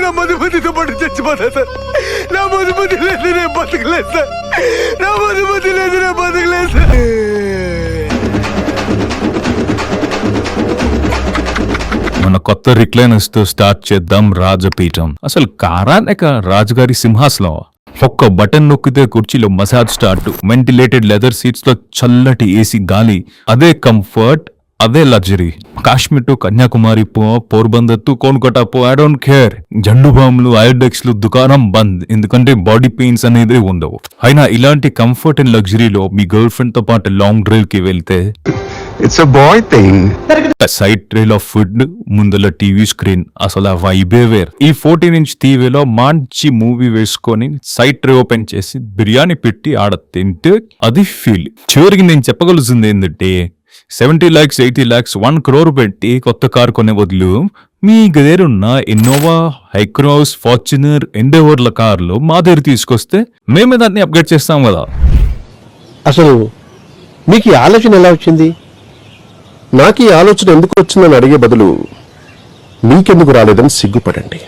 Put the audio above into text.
నా మధుమతితో పాటు చచ్చిపోతా సార్. నా మధుమతి లేదు, నేను బతకలేదు సార్. నా మధుమతి లేదు, నేను బతకలేదు సార్. మన కొత్త రిక్లైనర్స్ తో స్టార్ట్ చేద్దాం రాజపీఠం. అసలు కారా లేక రాజుగారి సింహాసనం? ఒక్క బటన్ నొక్కితే కుర్చీలో massage start, ventilated leather seats లో చల్లటి ఏసీ గాలి, అదే కంఫర్ట్, అదే లగ్జరీ. కాశ్మీర్ టు కన్యాకుమారి పో, పోర్బందర్ టు కోన్కోట పో, ఐ డోంట్ కేర్. జండు బాంబులు, ఐడెక్స్ లు దుకాణం బంద్, ఎందుకంటే బాడీ పెయిన్స్ అనేది ఉండవు. అయినా ఇలాంటి కంఫర్ట్ అండ్ లగ్జరీలో మీ గర్ల్ ఫ్రెండ్ తో పాటు లాంగ్ డ్రైవ్ కి వెళ్తే It's a boy thing. Side trail of food, ముందల టీవీ స్క్రీన్, అసలు ఆ వైబే వేర్. ఈ 14-inch టీవీలో మంచి మూవీ వేసుకొని సైడ్ ట్రే ఓపెన్ చేసి బిర్యానీ పెట్టి ఆడ తింటే అది ఫీల్. చివరికి నేను చెప్పగలుగుతుంది ఏంటంటే 70 lakhs 80 lakhs 1 crore పెట్టి కొత్త కారు కొనే బదులు మీ దగ్గరున్న ఇన్నోవా, హైక్రాస్, ఫార్చునర్, ఎండెవర్ల కార్లు మా దగ్గర తీసుకొస్తే మేమే దాన్ని అప్గ్రేడ్ చేస్తాం కదా. అసలు మీకు ఈ ఆలోచన ఎలా వచ్చింది? నాకు ఈ ఆలోచన ఎందుకు వచ్చిందని అడిగే బదులు మీకెందుకు రాలేదని సిగ్గుపడండి.